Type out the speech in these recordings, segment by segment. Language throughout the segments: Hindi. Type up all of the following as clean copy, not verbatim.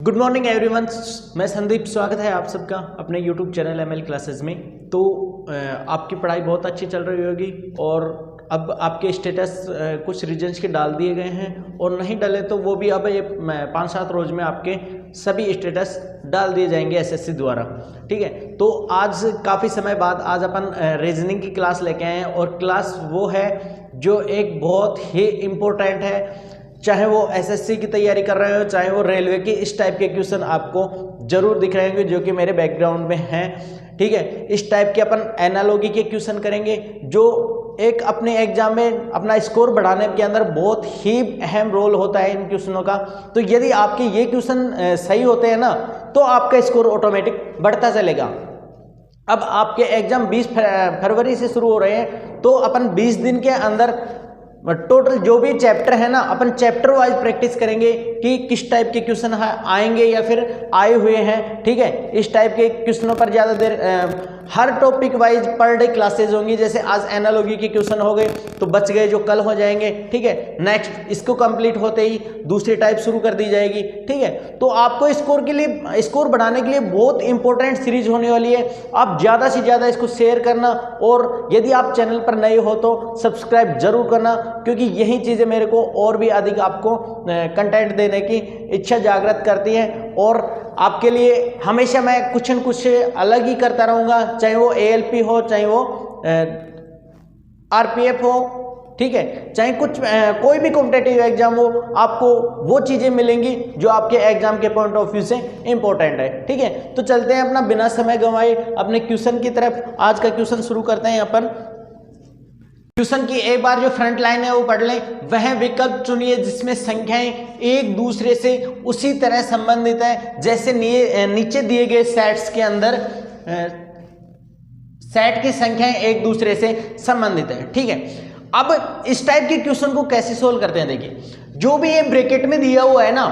गुड मॉर्निंग एवरीवन, मैं संदीप। स्वागत है आप सबका अपने यूट्यूब चैनल एमएल क्लासेस में। तो आपकी पढ़ाई बहुत अच्छी चल रही होगी और अब आपके स्टेटस कुछ रीजन्स के डाल दिए गए हैं और नहीं डाले तो वो भी अब 5-7 रोज में आपके सभी स्टेटस डाल दिए जाएंगे एसएससी द्वारा। ठीक है, तो आज काफ़ी समय बाद आज अपन रीजनिंग की क्लास लेके आए हैं और क्लास वो है जो एक बहुत ही इम्पोर्टेंट है। चाहे वो एसएससी की तैयारी कर रहे हो, चाहे वो रेलवे की, इस टाइप के क्वेश्चन आपको जरूर दिख रहे होंगे जो कि मेरे बैकग्राउंड में हैं। ठीक है, इस टाइप के अपन एनालॉजी के क्वेश्चन करेंगे जो एक अपने एग्जाम में अपना स्कोर बढ़ाने के अंदर बहुत ही अहम रोल होता है इन क्वेश्चनों का। तो यदि आपके ये क्वेश्चन सही होते हैं ना तो आपका स्कोर ऑटोमेटिक बढ़ता चलेगा। अब आपके एग्जाम 20 फरवरी से शुरू हो रहे हैं, तो अपन 20 दिन के अंदर टोटल जो भी चैप्टर है ना, अपन चैप्टर वाइज प्रैक्टिस करेंगे कि किस टाइप के क्वेश्चन आएंगे या फिर आए हुए हैं। ठीक है, इस टाइप के क्वेश्चनों पर ज़्यादा देर हर topic wise per day classes होंगी। जैसे आज एनालॉजी के क्वेश्चन हो गए तो बच गए जो कल हो जाएंगे। ठीक है, नेक्स्ट इसको कंप्लीट होते ही दूसरी टाइप शुरू कर दी जाएगी। ठीक है, तो आपको स्कोर बढ़ाने के लिए बहुत इंपॉर्टेंट सीरीज होने वाली है। आप ज़्यादा से ज़्यादा इसको शेयर करना और यदि आप चैनल पर नए हो तो सब्सक्राइब जरूर करना, क्योंकि यही चीज़ें मेरे को और भी अधिक आपको कंटेंट देने की इच्छा जागृत करती है और आपके लिए हमेशा मैं कुछ न कुछ अलग ही करता रहूँगा, चाहे वो एएलपी हो, चाहे वो आरपीएफ हो। ठीक है, चाहे कोई भी कॉम्पिटिटिव एग्जाम हो, आपको वो चीज़ें मिलेंगी जो आपके एग्जाम के पॉइंट ऑफ व्यू से इंपॉर्टेंट है। ठीक है, तो चलते हैं अपना बिना समय गंवाए अपने क्वेश्चन की तरफ। आज का क्वेश्चन शुरू करते हैं अपन। क्वेश्चन की एक बार जो फ्रंट लाइन है वो पढ़ लें। वह विकल्प चुनिए जिसमें संख्याएं एक दूसरे से उसी तरह संबंधित है जैसे नीचे दिए गए सेट्स के अंदर सेट की संख्याएं एक दूसरे से संबंधित है। ठीक है, अब इस टाइप के क्वेश्चन को कैसे सोल्व करते हैं, देखिए जो भी ये ब्रैकेट में दिया हुआ है ना,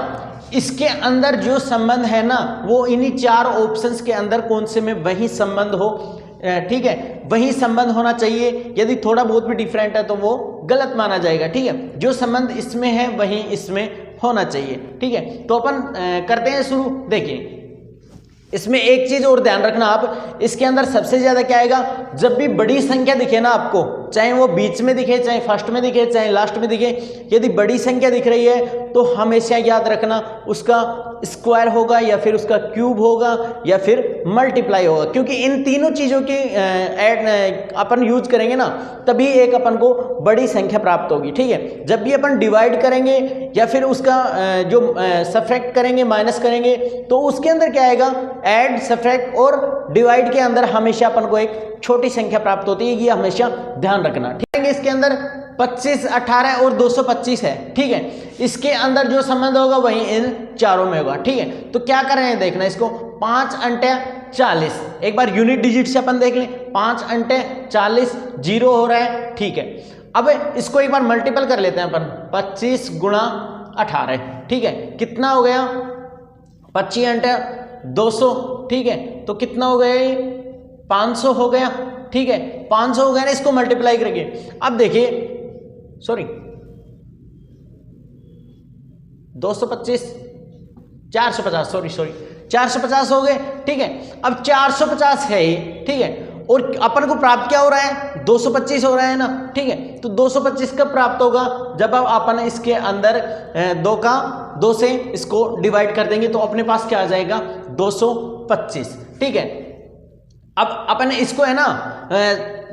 इसके अंदर जो संबंध है ना वो इन्हीं 4 ऑप्शंस के अंदर कौन से में वही संबंध हो। ठीक है, वही संबंध होना चाहिए। यदि थोड़ा बहुत भी डिफरेंट है तो वो गलत माना जाएगा। ठीक है, जो संबंध इसमें है वही इसमें होना चाहिए। ठीक है, तो अपन करते हैं शुरू। देखिए इसमें एक चीज और ध्यान रखना आप, इसके अंदर सबसे ज्यादा क्या आएगा, जब भी बड़ी संख्या दिखे ना आपको, चाहे वो बीच में दिखे, चाहे फर्स्ट में दिखे, चाहे लास्ट में दिखे, यदि बड़ी संख्या दिख रही है तो हमेशा याद रखना उसका स्क्वायर होगा या फिर उसका क्यूब होगा या फिर मल्टीप्लाई होगा, क्योंकि इन तीनों चीजों की अपन यूज करेंगे ना तभी एक अपन को बड़ी संख्या प्राप्त होगी। ठीक है, जब भी अपन डिवाइड करेंगे या फिर उसका जो सब्ट्रैक्ट करेंगे, माइनस करेंगे, तो उसके अंदर क्या आएगा, ऐड, सब्ट्रैक्ट और डिवाइड के अंदर हमेशा अपन को एक छोटी संख्या प्राप्त होती है। ये हमेशा ध्यान रखना। ठीक है, इसके अंदर 25, 18 और 225 है। ठीक है, इसके अंदर जो संबंध होगा वही इन चारों में होगा। ठीक है, तो क्या कर रहे हैं देखना इसको, 5 अंटे 40। एक बार यूनिट डिजिट से अपन देख लें, 5 अंटे 40, 0 हो रहा है। ठीक है, अब इसको एक बार मल्टीपल कर लेते हैं अपन, 25 गुणा 18। ठीक है, कितना हो गया, 25 अंटे 200। ठीक है, तो कितना हो गया, 500 हो गया। ठीक है, 500 हो गया ना, इसको मल्टीप्लाई करेंगे। अब देखिए, सॉरी 225, 450, सॉरी 450 हो गए। ठीक है, अब 450 है ये। ठीक है, और अपन को प्राप्त क्या हो रहा है, 225 हो रहा है ना। ठीक है, तो 225 कब प्राप्त होगा, जब अब अपन इसके अंदर 2 से इसको डिवाइड कर देंगे तो अपने पास क्या आ जाएगा, 225। ठीक है, अब अपन इसको है ना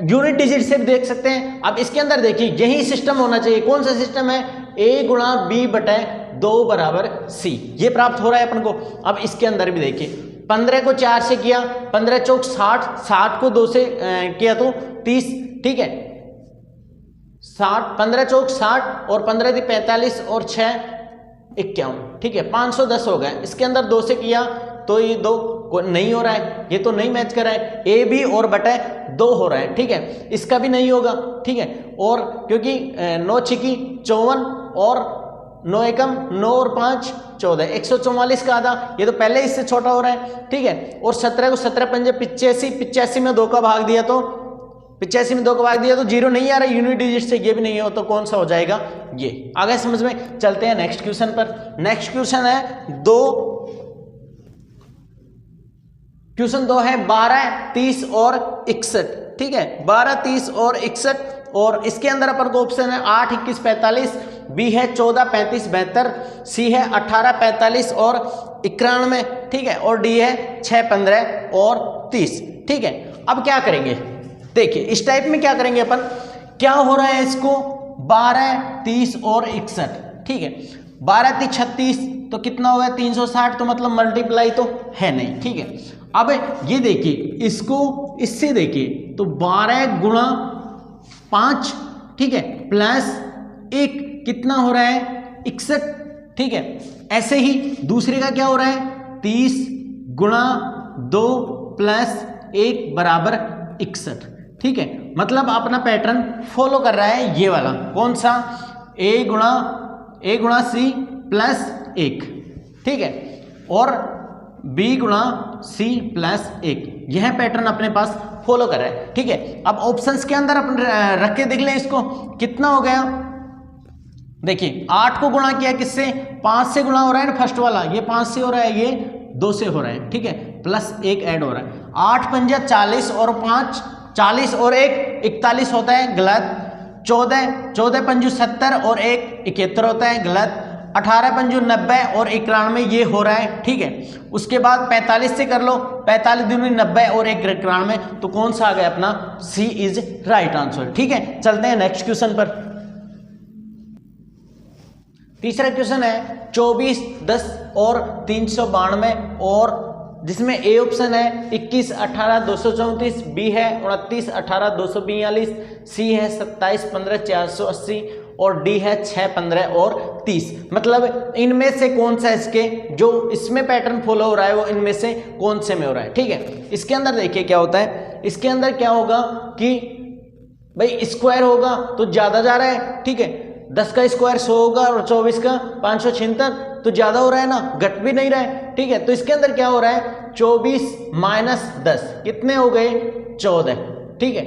यूनिट डिजिट से भी देख सकते हैं। अब इसके अंदर देखिए यही सिस्टम होना चाहिए। कौन सा सिस्टम है, a गुणा b बटे 2 बराबर c, ये प्राप्त हो रहा है अपन को। अब इसके अंदर भी देखिए, 15 को 4 से किया, 15 चौक 60, 60 को 2 से किया तो 30। ठीक है, 60, 15 चौक 60 और 15 थी 45 और 6 51। ठीक है, 510 हो गए। इसके अंदर 2 से किया तो ये 2 नहीं हो रहा है, ये तो नहीं मैच कर रहा है, ए बी और बटे 2 हो रहा है। ठीक है, इसका भी नहीं होगा। ठीक है, और क्योंकि 9 छिकी 54 और 9 एकम 9 और 5 14, 144 का आधा, ये तो पहले इससे छोटा हो रहा है। ठीक है, और 17 को 17 पंजे 85, 85 में 2 का भाग दिया तो 85 में 2 का भाग दिया तो 0 नहीं आ रहा यूनिट डिजिट से, ये भी नहीं हो तो कौन सा हो जाएगा, ये। आगे समझ में, चलते हैं नेक्स्ट क्वेश्चन पर। नेक्स्ट क्वेश्चन है 2 क्वेश्चन 2 है 12, 30 और 61, ठीक है, 12, 30 और 61, और इसके अंदर अपन को ऑप्शन है 8, 21, 45, बी है 14, 35, 72, सी है 18, 45 और 91, ठीक है, और डी है 6, 15 और 30, ठीक है। अब क्या करेंगे, देखिए इस टाइप में क्या करेंगे अपन, क्या हो रहा है इसको 12, 30 और 61, ठीक है, 12, 30, 36 तो कितना होगा 360, तो मतलब मल्टीप्लाई तो है नहीं, ठीक है। अब ये देखिए इसको इससे देखिए तो 12 गुणा 5, ठीक है, प्लस 1 कितना हो रहा है 61, ठीक है। ऐसे ही दूसरे का क्या हो रहा है 30 गुणा 2 प्लस 1 बराबर 61, ठीक है। मतलब अपना पैटर्न फॉलो कर रहा है ये वाला, कौन सा, ए गुणा सी प्लस 1, ठीक है, और बी गुणा सी प्लस 1, यह पैटर्न अपने पास फॉलो कर रहा है, ठीक है। अब ऑप्शंस के अंदर अपन रख के देख लें इसको, कितना हो गया, देखिए 8 को गुणा किया किससे, 5 से गुणा हो रहा है ना फर्स्ट वाला, ये 5 से हो रहा है, ये 2 से हो रहा है, ठीक है, प्लस 1 ऐड हो रहा है, 8 पंजा 40 और 5 40 और 1 41 होता है, गलत, 14 पंजू 70 और 1 71 होता है, गलत, 18 पंजू 90 और 91 ये हो रहा है, ठीक है। उसके बाद 45 से कर लो, 45 दूनी 90 और 1 91, तो कौन सा आ गया अपना, सी इज राइट आंसर, ठीक है। चलते हैं नेक्स्ट क्वेश्चन पर। तीसरा क्वेश्चन है 24, 10 और 392, और जिसमें ए ऑप्शन है 21, 18, 234, बी है 29, 18, 242, सी है 27, 15, 480 और डी है 6, 15 और 30। मतलब इनमें से कौन सा इसके जो इसमें पैटर्न फॉलो हो रहा है वो इनमें से कौन से में हो रहा है, ठीक है। इसके अंदर देखिए क्या होता है, इसके अंदर क्या होगा कि भाई स्क्वायर होगा तो ज्यादा जा रहा है, ठीक है, 10 का स्क्वायर 100 होगा और 24 का 576, तो ज्यादा हो रहा है ना, घट भी नहीं रहा है, ठीक है। तो इसके अंदर क्या हो रहा है 24 माइनस 10 कितने हो गए 14, ठीक है,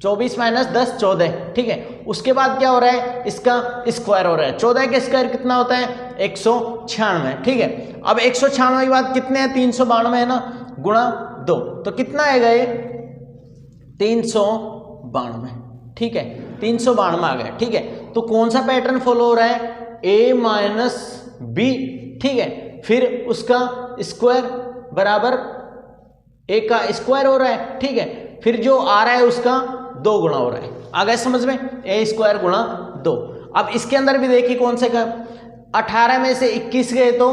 24 माइनस 10 14, ठीक है। उसके बाद क्या हो रहा है इसका स्क्वायर हो रहा है, 14 का स्क्वायर कितना होता है 196, ठीक है। अब 196 के बाद कितने हैं 392 है ना, गुणा 2 तो कितना आएगा ये 392, ठीक है, 392 आ गया, ठीक है। तो कौन सा पैटर्न फॉलो हो रहा है a माइनस बी, ठीक है, फिर उसका स्क्वायर बराबर a का स्क्वायर हो रहा है, ठीक है, फिर जो आ रहा है उसका 2 गुणा हो रहा है, आ गया समझ में, a स्क्वायर गुणा 2। अब इसके अंदर भी देखिए कौन से का 18 में से 21 गए तो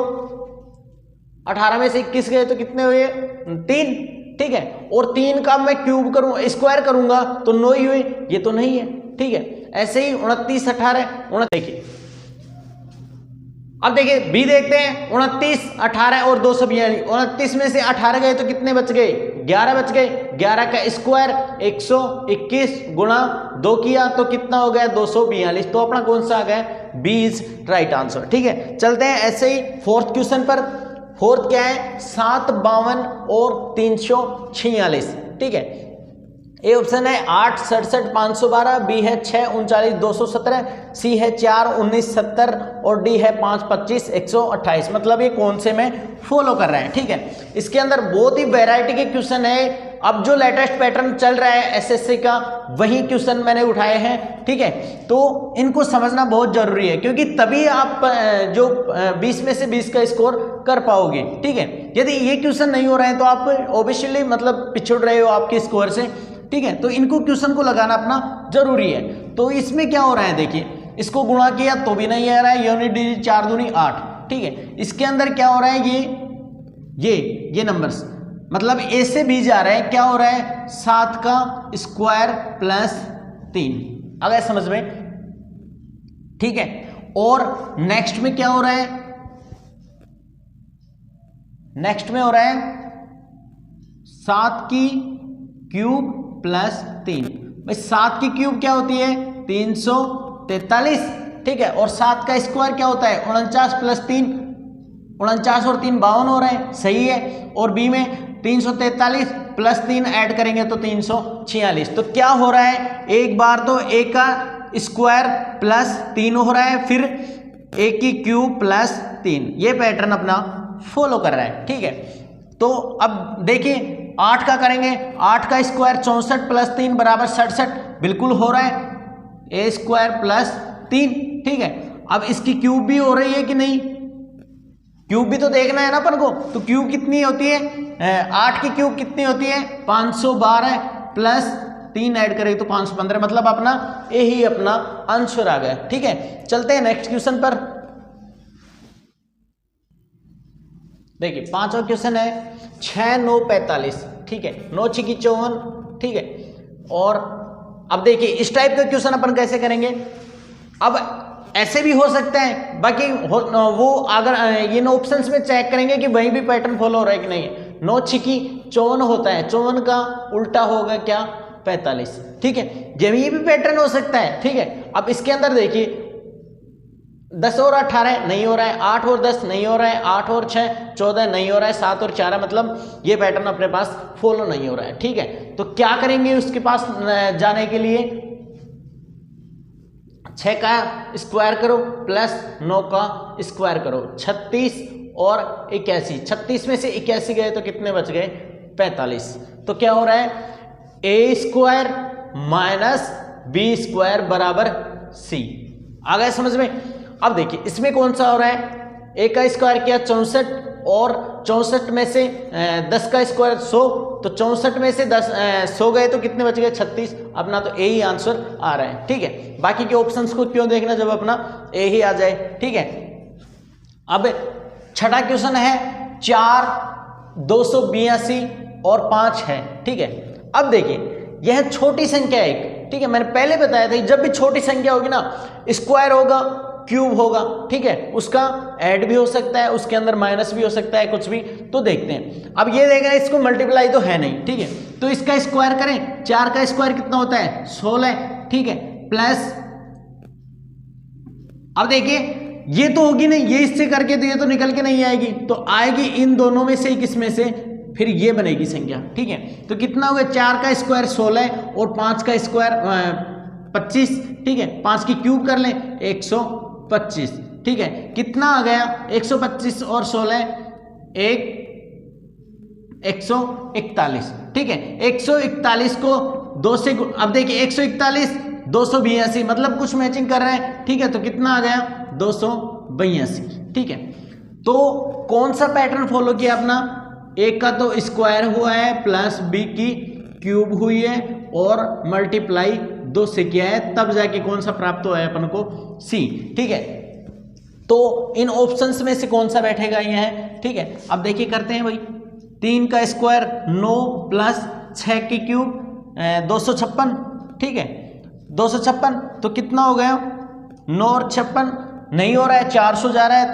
18 में से 21 गए तो कितने हुए 3, ठीक है, और 3 का मैं क्यूब करूं स्क्वायर करूंगा तो 9 ही हुए, ये तो नहीं है, ठीक है। ऐसे ही 29, 18 देखिए, अब देखिए बी देखते हैं 29, 18 और 242, 29 में से 18 गए तो कितने बच गए 11 बच गए, 11 का स्क्वायर 121 गुणा 2 किया तो कितना हो गया 242, तो अपना कौन सा आ गया बी इज राइट आंसर, ठीक है। चलते हैं ऐसे ही फोर्थ क्वेश्चन पर। फोर्थ क्या है 7, 52 और 346, ठीक है। ए ऑप्शन है 8, 67, 512, बी है 6, 39, 217, सी है 4, 19, 70 और डी है 5, 25, 128। मतलब ये कौन से में फॉलो कर रहे हैं, ठीक है। इसके अंदर बहुत ही वैरायटी के क्वेश्चन है, अब जो लेटेस्ट पैटर्न चल रहा है एसएससी का वही क्वेश्चन मैंने उठाए हैं, ठीक है। तो इनको समझना बहुत जरूरी है क्योंकि तभी आप जो 20 में से 20 का स्कोर कर पाओगे, ठीक है। यदि ये क्वेश्चन नहीं हो रहे हैं तो आप ऑब्वियसली मतलब पिछड़ रहे हो आपके स्कोर से, ठीक है। तो इनको क्वेश्चन को लगाना अपना जरूरी है। तो इसमें क्या हो रहा है देखिए, इसको गुणा किया तो भी नहीं आ रहा है, यूनिट डिजिट 4 दूनी 8, ठीक है। इसके अंदर क्या हो रहा है ये नंबर्स मतलब ए से बी जा रहा है, क्या हो रहा है 7 का स्क्वायर प्लस 3, आ गया समझ में, ठीक है। और नेक्स्ट में क्या हो रहा है, नेक्स्ट में हो रहा है 7 की क्यूब प्लस 3, भाई 7 की क्यूब क्या होती है 343, ठीक है। और 7 का स्क्वायर क्या होता है 49 प्लस 3, 49 और 3 52 हो रहे हैं, सही है। और बी में 343 प्लस 3 ऐड करेंगे तो 346। तो क्या हो रहा है एक बार तो a का स्क्वायर प्लस 3 हो रहा है, फिर a की क्यूब प्लस 3, ये पैटर्न अपना फॉलो कर रहा है, ठीक है। तो अब देखिए 8 का करेंगे, 8 का स्क्वायर 64 प्लस 3 बराबर 67, बिल्कुल हो रहा है, ए स्क्वायर प्लस 3, ठीक है। अब इसकी क्यूब भी हो रही है कि नहीं, क्यूब भी तो देखना है ना अपन को, तो क्यूब कितनी होती है, 8 की क्यूब कितनी होती है 512 प्लस 3 ऐड करेंगे तो 515, मतलब अपना यही अपना आंसर आ गया, ठीक है। चलते हैं नेक्स्ट क्वेश्चन पर। देखिए 5वां क्वेश्चन है 6 9 45, ठीक है, 9 6 54, ठीक है। और अब देखिए इस टाइप का क्वेश्चन अपन कैसे करेंगे, अब ऐसे भी हो सकता है, बाकी वो अगर ये ऑप्शंस में चेक करेंगे कि वहीं भी पैटर्न फॉलो हो रहा है कि नहीं। 9 6 54 होता है, 54 का उल्टा होगा क्या 45, ठीक है, ये भी पैटर्न हो सकता है, ठीक है। अब इसके अंदर देखिए 10 और 18 नहीं हो रहा है, 8 और 10 नहीं हो रहा है, 8 और 6 14 नहीं हो रहा है, 7 और 4 मतलब ये पैटर्न अपने पास फॉलो नहीं हो रहा है, ठीक है। तो क्या करेंगे उसके पास जाने के लिए, 6 का स्क्वायर करो प्लस 9 का स्क्वायर करो, 36 और 81, 36 में से 81 गए तो कितने बच गए 45। तो क्या हो रहा है ए स्क्वायर माइनस बी स्क्वायर बराबर सी, आ गए समझ में। अब देखिए इसमें कौन सा हो रहा है, ए का स्क्वायर किया 64 और 64 में से 10 का स्क्वायर 100, तो 64 में से 10 100 गए तो कितने बच गए 36, अपना तो ए ही आंसर आ रहा है, ठीक है। बाकी के ऑप्शंस को क्यों देखना जब अपना ए ही आ जाए, ठीक है। अब छठा क्वेश्चन है 4 282 और 5 है, ठीक है। अब देखिए यह छोटी संख्या है एक, ठीक है, मैंने पहले बताया था जब भी छोटी संख्या होगी ना स्क्वायर होगा क्यूब होगा, ठीक है, उसका ऐड भी हो सकता है, उसके अंदर माइनस भी हो सकता है, कुछ भी। तो देखते हैं, अब ये देख रहे हैं इसको मल्टीप्लाई तो है नहीं, ठीक है, तो इसका स्क्वायर करें, 4 का स्क्वायर कितना होता है 16, ठीक है, प्लस अब देखिए ये तो होगी नहीं, ये इससे करके तो ये तो निकल के नहीं आएगी, तो आएगी इन दोनों में से किसमें से, फिर ये बनेगी संख्या, ठीक है। तो कितना हो गया 4 का स्क्वायर 16 और 5 का स्क्वायर 25, ठीक है, 5 की क्यूब कर लें 125, ठीक है, कितना आ गया 125 और 16 141, ठीक है। 141 को 2 से, अब देखिए 141 282 मतलब कुछ मैचिंग कर रहे हैं, ठीक है, तो कितना आ गया 282, ठीक है। तो कौन सा पैटर्न फॉलो किया अपना, एक का तो स्क्वायर हुआ है प्लस बी की क्यूब हुई है और मल्टीप्लाई 2 से किया है, तब जाके कौन सा प्राप्त हुआ है अपन को सी, ठीक है। तो इन ऑप्शंस में से कौन सा बैठेगा ये है, ठीक है। अब देखिए करते हैं भाई, 3 का स्क्वायर 9 प्लस 6 की क्यूब 256, ठीक है, 256 तो कितना हो गया 9 और 56 नहीं हो रहा है, 400 जा रहा है,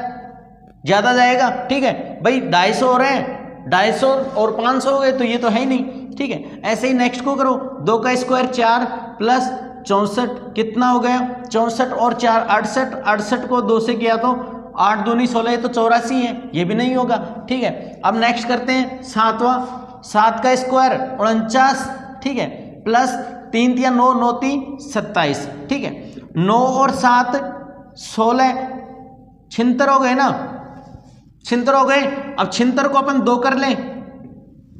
ज्यादा जाएगा, ठीक है भाई, 250 हो रहे हैं, 250 और 500 हो गए तो ये तो है ही नहीं, ठीक है। ऐसे ही नेक्स्ट को करो, 2 का स्क्वायर 4 प्लस 64 कितना हो गया 64 और 4 68, 68 को 2 से किया तो 8 दूनी 16 तो 84 है, ये भी नहीं होगा, ठीक है। अब नेक्स्ट करते हैं 7वां, 7 का स्क्वायर 49, ठीक है, प्लस 3 या 9 9 3 27, ठीक है, 9 और 7 16 76 हो गए ना, 76 हो गए। अब 76 को अपन 2 कर लें,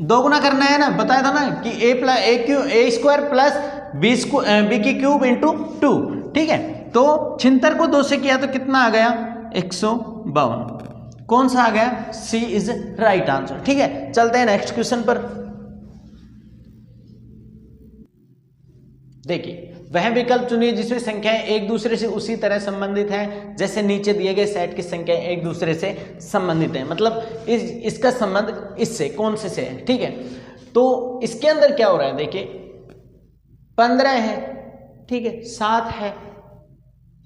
2 गुना करना है ना, बताया था ना कि ए स्क्वायर प्लस बी की क्यूब इंटू 2, ठीक है। तो 76 को 2 से किया तो कितना आ गया 152, कौन सा आ गया सी इज राइट आंसर, ठीक है। चलते हैं नेक्स्ट क्वेश्चन पर। देखिए वह विकल्प चुनिए जिसमें संख्याएं एक दूसरे से उसी तरह संबंधित हैं जैसे नीचे दिए गए सेट की संख्याएं एक दूसरे से संबंधित हैं, मतलब इसका संबंध इससे कौन से है, ठीक है। तो इसके अंदर क्या हो रहा है, देखिए 15 है, ठीक है, 7 है,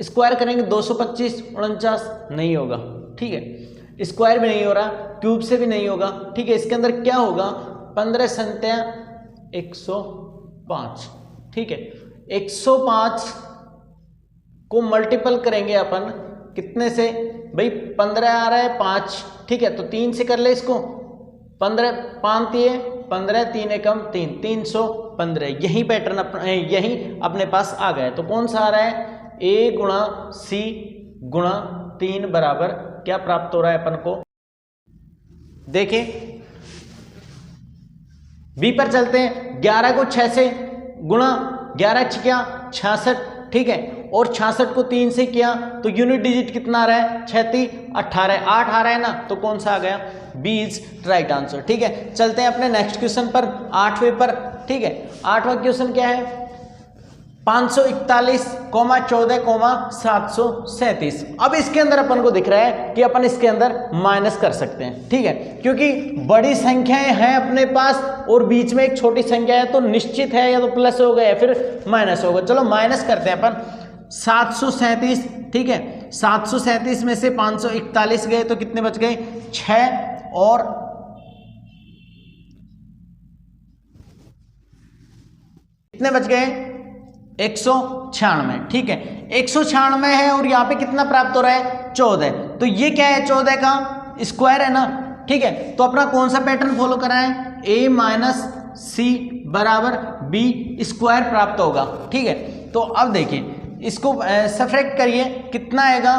स्क्वायर करेंगे 225 49 नहीं होगा, ठीक है, स्क्वायर भी नहीं हो रहा, क्यूब से भी नहीं होगा, ठीक है। इसके अंदर क्या होगा 15 संख्या 105, ठीक है, 105 को मल्टीपल करेंगे अपन कितने से भाई, 15 आ रहा है 5, ठीक है, तो 3 से कर ले इसको, 15 5 दिए 15 3 एकम 3 315, यही पैटर्न यही अपने पास आ गया। तो कौन सा आ रहा है a गुणा सी गुणा 3 बराबर क्या प्राप्त हो रहा है अपन को, देखें बी पर चलते हैं। 11 को 6 से गुणा, 11 6 66, ठीक है, और 66 को 3 से किया तो यूनिट डिजिट कितना आ रहा है, 36 18, 8 आ रहा है ना, तो कौन सा आ गया, बी इज राइट आंसर। ठीक है, चलते हैं अपने नेक्स्ट क्वेश्चन पर, 8वें पर। ठीक है, 8वां क्वेश्चन क्या है, 541, 14, 737। अब इसके अंदर अपन को दिख रहा है कि अपन इसके अंदर माइनस कर सकते हैं। ठीक है, क्योंकि बड़ी संख्याएं हैं अपने पास और बीच में एक छोटी संख्या है, तो निश्चित है या तो प्लस होगा या फिर माइनस होगा। चलो माइनस करते हैं अपन, 737। ठीक है, 737 में से 541 गए तो कितने बच गए, 6, और कितने बच गए, 196। ठीक है, 196 है और यहाँ पे कितना प्राप्त हो रहा है, 14। तो ये क्या है, 14 का स्क्वायर है ना। ठीक है, तो अपना कौन सा पैटर्न फॉलो करा है, a माइनस सी बराबर बी स्क्वायर प्राप्त होगा। ठीक है, तो अब देखिए इसको सब्ट्रैक्ट करिए, कितना आएगा,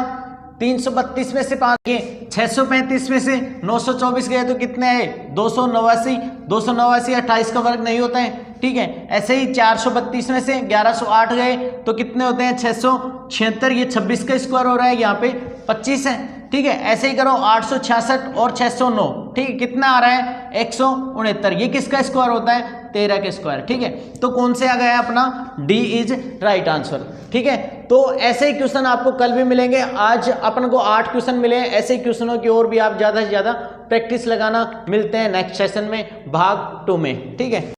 332 में से 5 के 635 में से 924 गए तो कितने आए, 289। 289 28 का वर्ग नहीं होता है। ठीक है, ऐसे ही 432 में से 1108 गए तो कितने होते हैं, 676। ये 26 का स्क्वायर हो रहा है, यहाँ पे 25 है। ठीक है, ऐसे ही करो, 866 और 609। ठीक है, कितना आ रहा है, 169। ये किसका स्क्वायर होता है, 13 के स्क्वायर। ठीक है, तो कौन से आ गया अपना, डी इज राइट आंसर। ठीक है, तो ऐसे ही क्वेश्चन आपको कल भी मिलेंगे। आज अपन को 8 क्वेश्चन मिले हैं, ऐसे ही क्वेश्चनों की और भी आप ज़्यादा से ज़्यादा प्रैक्टिस लगाना। मिलते हैं नेक्स्ट सेशन में, भाग 2 में। ठीक है।